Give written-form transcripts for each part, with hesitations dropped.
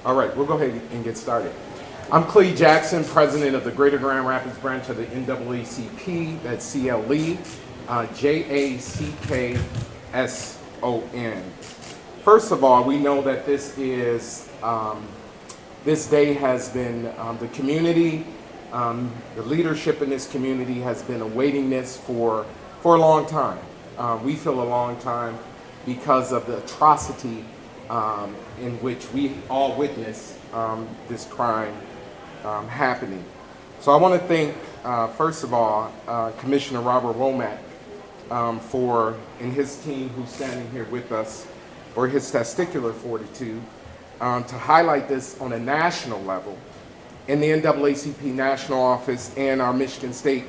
All right, we'll go ahead and get started. I'm Clay Jackson, president of the Greater Grand Rapids branch of the NAACP, that's CLE, JACKSON. First of all, we know that this day has been, the community, the leadership in this community has been awaiting this for a long time. We feel a long time because of the atrocity in which we all witness this crime happening. So I want to thank, first of all, Commissioner Robert Womack and his team who's standing here with us for his testicular fortitude to highlight this on a national level in the NAACP National Office and our Michigan State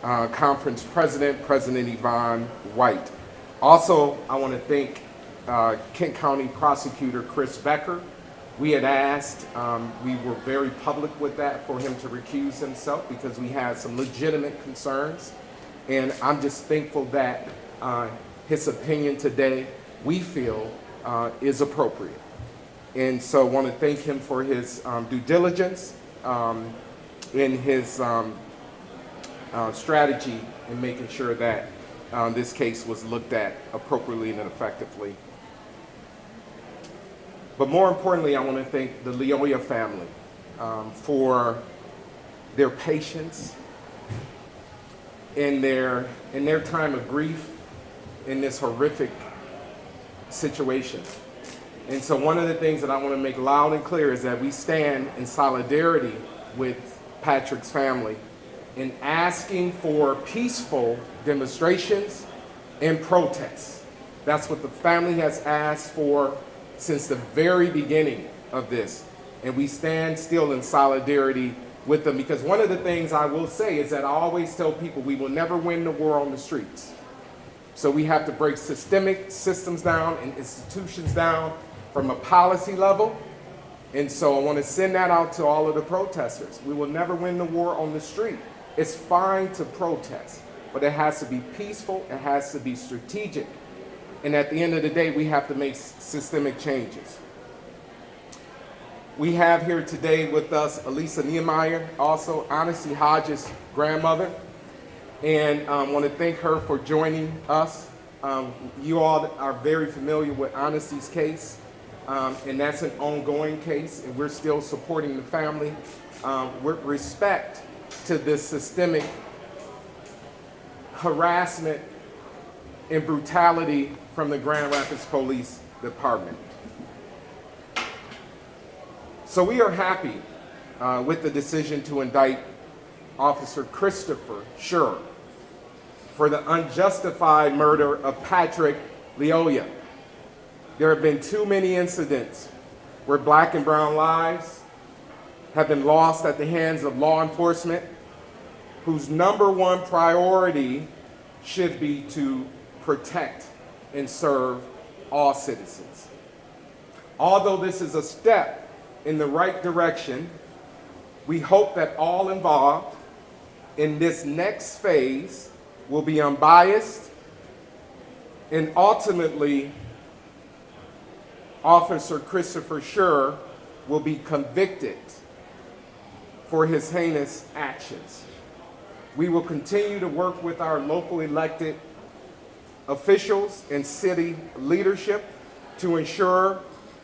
Conference President, President Yvonne White. Also, I want to thank Kent County Prosecutor Chris Becker. We had asked, we were very public with that, for him to recuse himself because we had some legitimate concerns. And I'm just thankful that his opinion today, we feel, is appropriate. And so I want to thank him for his due diligence in his strategy in making sure that this case was looked at appropriately and effectively. But more importantly, I want to thank the Lyoya family for their patience in their time of grief in this horrific situation. And so one of the things that I want to make loud and clear is that we stand in solidarity with Patrick's family in asking for peaceful demonstrations and protests. That's what the family has asked for since the very beginning of this. And we stand still in solidarity with them, because one of the things I will say is that I always tell people we will never win the war on the streets. So we have to break systemic systems down and institutions down from a policy level. And so I want to send that out to all of the protesters. We will never win the war on the street. It's fine to protest, but it has to be peaceful, it has to be strategic. And at the end of the day, we have to make systemic changes. We have here today with us Elisa Nehemiah, also Honesty Hodges' grandmother, and I want to thank her for joining us. You all are very familiar with Honesty's case, and that's an ongoing case, and we're still supporting the family with respect to this systemic harassment and brutality from the Grand Rapids Police Department. So we are happy with the decision to indict Officer Christopher Schurr for the unjustified murder of Patrick Lyoya. There have been too many incidents where Black and brown lives have been lost at the hands of law enforcement, whose number one priority should be to protect and serve all citizens. Although this is a step in the right direction, we hope that all involved in this next phase will be unbiased, and ultimately Officer Christopher Schurr will be convicted for his heinous actions. We will continue to work with our local elected officials and city leadership to ensure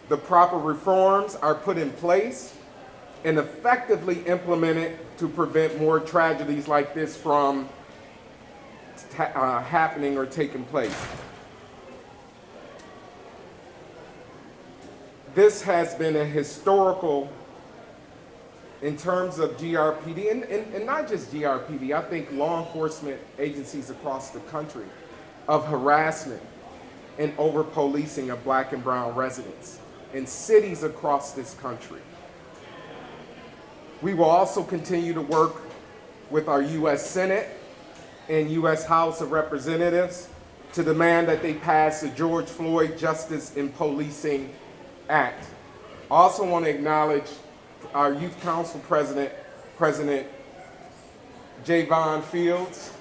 the proper reforms are put in place and effectively implemented to prevent more tragedies like this from happening or taking place. This has been a historical, in terms of GRPD, and not just GRPD, I think law enforcement agencies across the country, of harassment and over-policing of Black and brown residents in cities across this country. We will also continue to work with our U.S. Senate and U.S. House of Representatives to demand that they pass the George Floyd Justice in Policing Act. I also want to acknowledge our Youth Council President, President Javon Fields,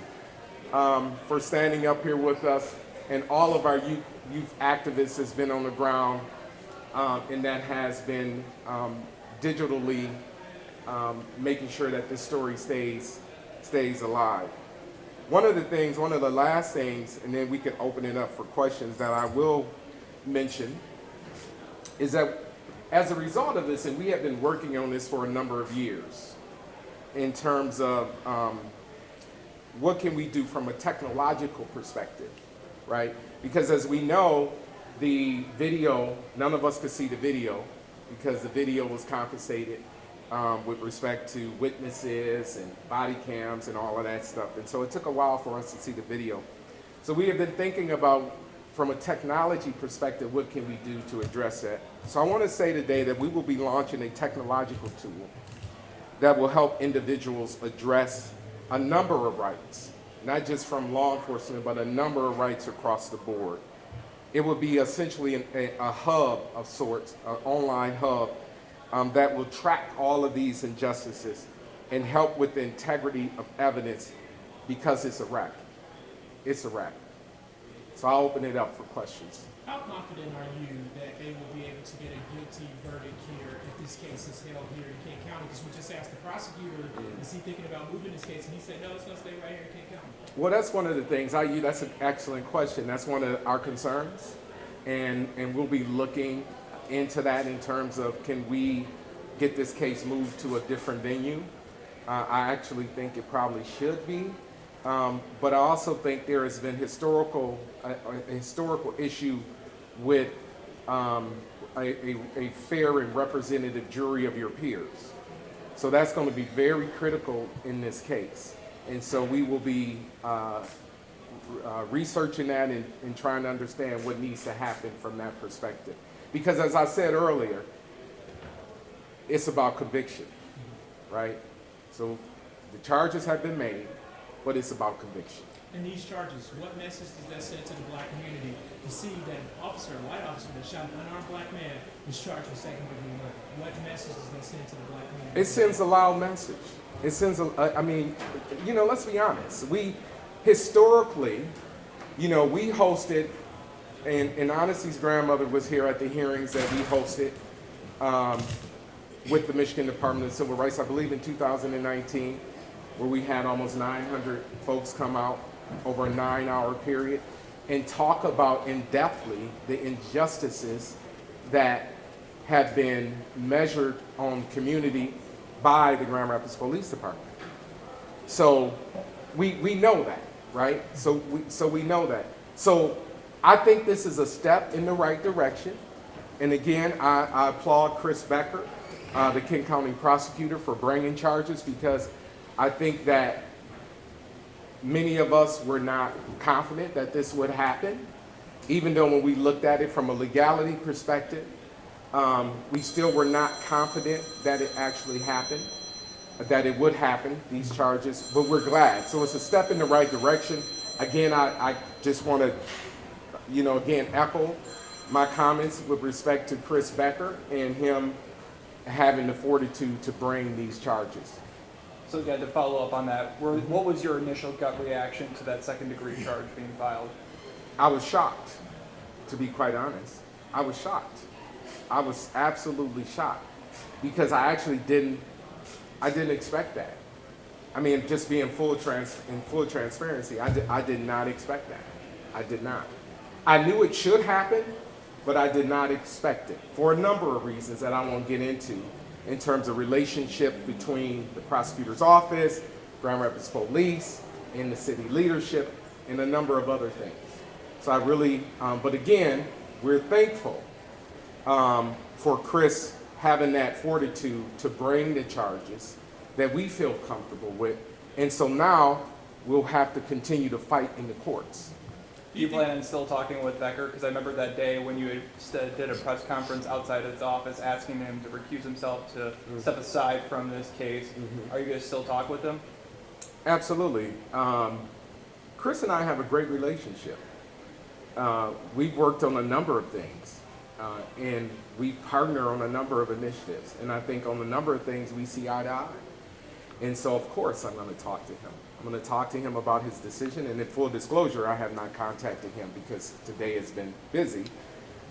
for standing up here with us, and all of our youth activists has been on the ground and that has been digitally making sure that this story stays alive. One of the last things, and then we can open it up for questions that I will mention, is that as a result of this, and we have been working on this for a number of years, in terms of what can we do from a technological perspective, right? Because as we know, the video, none of us could see the video because the video was confiscated with respect to witnesses and body cams and all of that stuff. And so it took a while for us to see the video. So we have been thinking about, from a technology perspective, what can we do to address that? So I want to say today that we will be launching a technological tool that will help individuals address a number of rights, not just from law enforcement, but a number of rights across the board. It will be essentially a hub of sorts, an online hub that will track all of these injustices and help with the integrity of evidence, because it's a wrap. It's a wrap. So I'll open it up for questions. How confident are you that they will be able to get a guilty verdict here if this case is held here in Kent County? Because we just asked the prosecutor, is he thinking about moving this case? And he said, no, it's going to stay right here in Kent County. Well, that's one of the things. That's an excellent question. That's one of our concerns. And we'll be looking into that in terms of, can we get this case moved to a different venue? I actually think it probably should be. But I also think there has been a historical issue with a fair and representative jury of your peers. So that's going to be very critical in this case. And so we will be researching that and trying to understand what needs to happen from that perspective. Because as I said earlier, it's about conviction, right? So the charges have been made, but it's about conviction. And these charges, what message does that send to the black community to see that an officer, a white officer that shot an unarmed black man is charged with second-degree murder? What message does that send to the black community? It sends a loud message. It sends let's be honest. We historically, we hosted, and Honesty's grandmother was here at the hearings that we hosted with the Michigan Department of Civil Rights, I believe in 2019, where we had almost 900 folks come out over a 9-hour period and talk about in-depthly the injustices that have been measured on community by the Grand Rapids Police Department. So we know that, right? So we know that. So I think this is a step in the right direction. And again, I applaud Chris Becker, the Kent County Prosecutor, for bringing charges, because I think that many of us were not confident that this would happen, even though when we looked at it from a legality perspective, we still were not confident that it actually happened, that it would happen, these charges, but we're glad. So it's a step in the right direction. Again, I just want to, again, echo my comments with respect to Chris Becker and him having the fortitude to bring these charges. So again, to follow up on that, what was your initial gut reaction to that second-degree charge being filed? I was shocked, to be quite honest. I was shocked. I was absolutely shocked, because I actually didn't expect that. I mean, just being in full transparency, I did not expect that. I did not. I knew it should happen, but I did not expect it for a number of reasons that I won't get into, in terms of relationship between the prosecutor's office, Grand Rapids Police, and the city leadership, and a number of other things. So I really, but again, we're thankful for Chris having that fortitude to bring the charges that we feel comfortable with. And so now we'll have to continue to fight in the courts. Do you plan on still talking with Becker? Because I remember that day when you did a press conference outside his office asking him to recuse himself, to step aside from this case. Are you going to still talk with him? Absolutely. Chris and I have a great relationship. We've worked on a number of things, and we partner on a number of initiatives. And I think on a number of things we see eye to eye. And so, of course, I'm going to talk to him. I'm going to talk to him about his decision. And in full disclosure, I have not contacted him because today has been busy.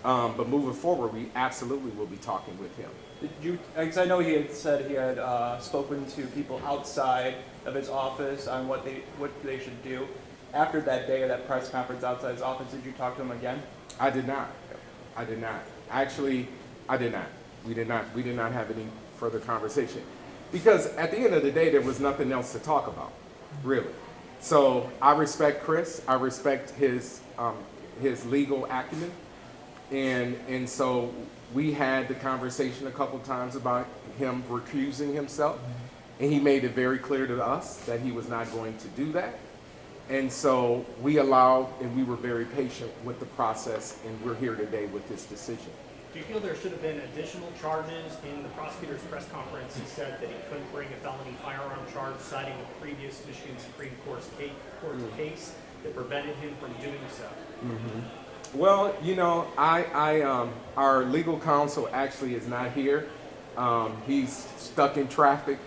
But moving forward, we absolutely will be talking with him. Did you, because I know he had said he had spoken to people outside of his office on what they should do. After that day of that press conference outside his office, did you talk to him again? I did not. I did not. Actually, I did not. We did not. We did not have any further conversation because at the end of the day, there was nothing else to talk about, really. So I respect Chris. I respect his legal acumen, and so we had the conversation a couple times about him recusing himself, and he made it very clear to us that he was not going to do that. And so we allowed, and we were very patient with the process, and we're here today with this decision. Do you feel there should have been additional charges? In the prosecutor's press conference, he said that he couldn't bring a felony firearm charge, citing a previous Michigan Supreme Court case that prevented him from doing so. Mm-hmm. Well, you know, our legal counsel actually is not here. He's stuck in traffic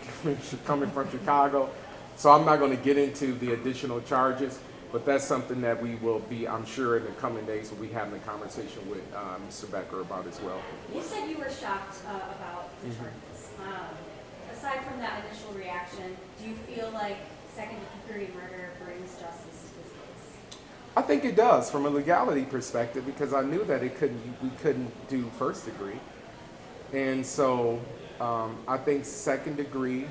coming from Chicago. So I'm not going to get into the additional charges, but that's something that we will be, I'm sure in the coming days, we'll be having a conversation with Mr. Becker about as well. You said you were shocked about the charges. Aside from that initial reaction, do you feel like second-degree murder brings justice to this case? I think it does from a legality perspective because I knew that we couldn't do first degree. And so I think second degree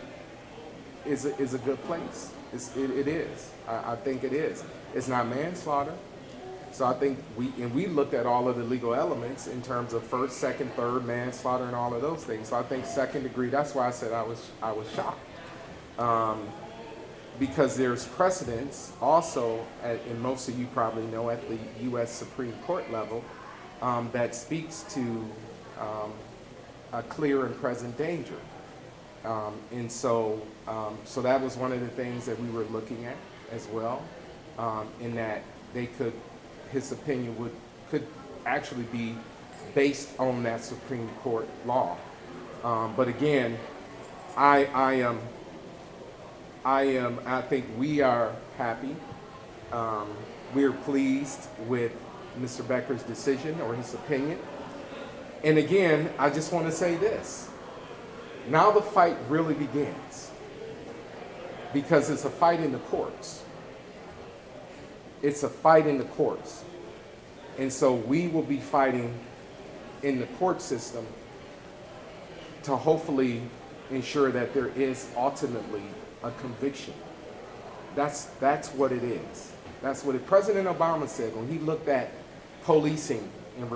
is a good place. It is. I think it is. It's not manslaughter. So I think we looked at all of the legal elements in terms of first, second, third, manslaughter, and all of those things. So I think second degree. That's why I said I was shocked, because there's precedents also, and most of you probably know at the U.S. Supreme Court level, that speaks to a clear and present danger. And so that was one of the things that we were looking at as well, in that his opinion could actually be based on that Supreme Court law. But again, I think we are happy. We're pleased with Mr. Becker's decision or his opinion. And again, I just want to say this. Now the fight really begins because it's a fight in the courts. It's a fight in the courts. And so we will be fighting in the court system to hopefully ensure that there is ultimately a conviction. That's what it is. That's what President Obama said when he looked at policing and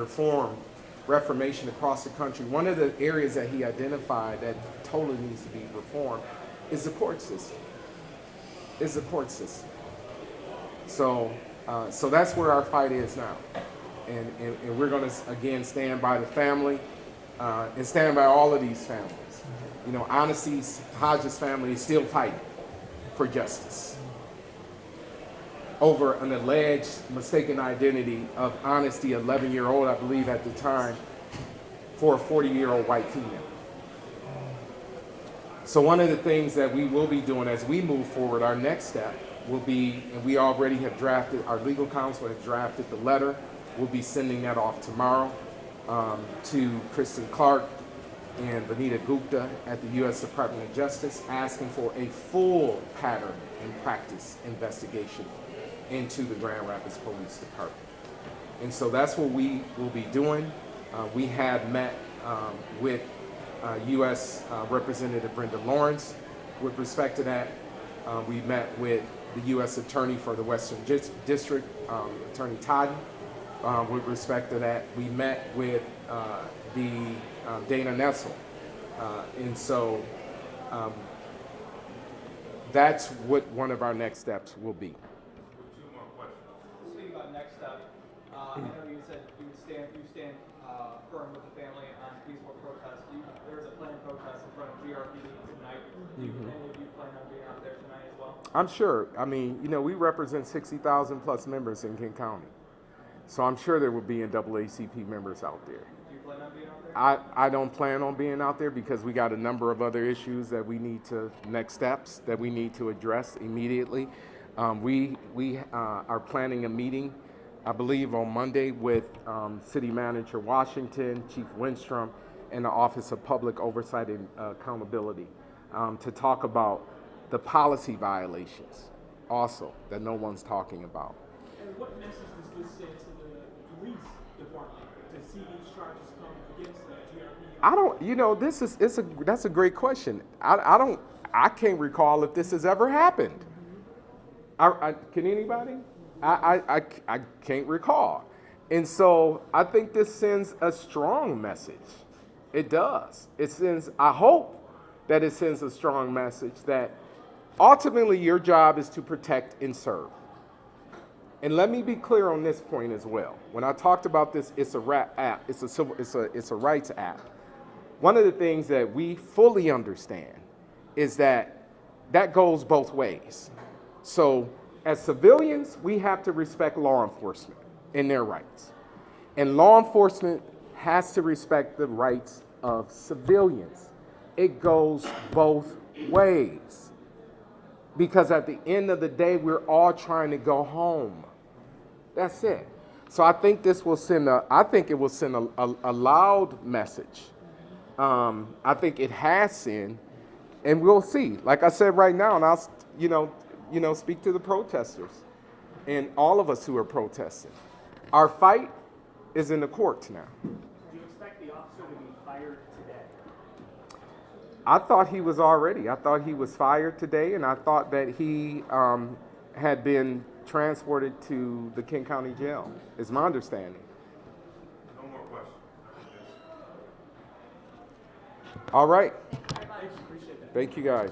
reformation across the country. One of the areas that he identified that totally needs to be reformed is the court system. So that's where our fight is now. And we're going to, again, stand by the family and stand by all of these families. You know, Honesty's Hodges family is still fighting for justice over an alleged mistaken identity of Honesty, 11-year-old, I believe at the time, for a 40-year-old white female. So one of the things that we will be doing as we move forward, our next step will be, and we already have drafted, our legal counsel has drafted the letter. We'll be sending that off tomorrow to Kristen Clark and Vanita Gupta at the U.S. Department of Justice, asking for a full pattern and practice investigation into the Grand Rapids Police Department. And so that's what we will be doing. We have met with U.S. Representative Brenda Lawrence with respect to that. We met with the U.S. Attorney for the Western District, Attorney Todd, with respect to that. We met with the Dana Nessel. And so that's what one of our next steps will be. Speaking about next step, I know you said you stand firm with the family on peaceful protest. There was a planned protest in front of GRPD tonight. Do any of you plan on being out there tonight as well? I'm sure. I mean, you know, we represent 60,000 plus members in King County. So I'm sure there will be NAACP members out there. Do you plan on being out there? I don't plan on being out there because we got a number of other issues that we need to, next steps that we need to address immediately. We are planning a meeting I believe on Monday with City Manager Washington, Chief Winstrom, and the Office of Public Oversight and Accountability to talk about the policy violations also that no one's talking about. And what message does this send to the police department to see these charges come against the GRP? I don't, you know, that's a great question. I can't recall if this has ever happened. Can anybody? I can't recall. And so I think this sends a strong message. It does. I hope that it sends a strong message that ultimately your job is to protect and serve. And let me be clear on this point as well. When I talked about this, it's a rights act. One of the things that we fully understand is that goes both ways. So as civilians, we have to respect law enforcement and their rights. And law enforcement has to respect the rights of civilians. It goes both ways. Because at the end of the day, we're all trying to go home. That's it. So I think it will send a loud message. I think it has sent, and we'll see. Like I said right now, and I'll speak to the protesters and all of us who are protesting. Our fight is in the courts now. Do you expect the officer to be fired today? I thought he was fired today, and I thought that he had been transported to the King County Jail, is my understanding. No more questions. All right. Very much. Thank you, guys.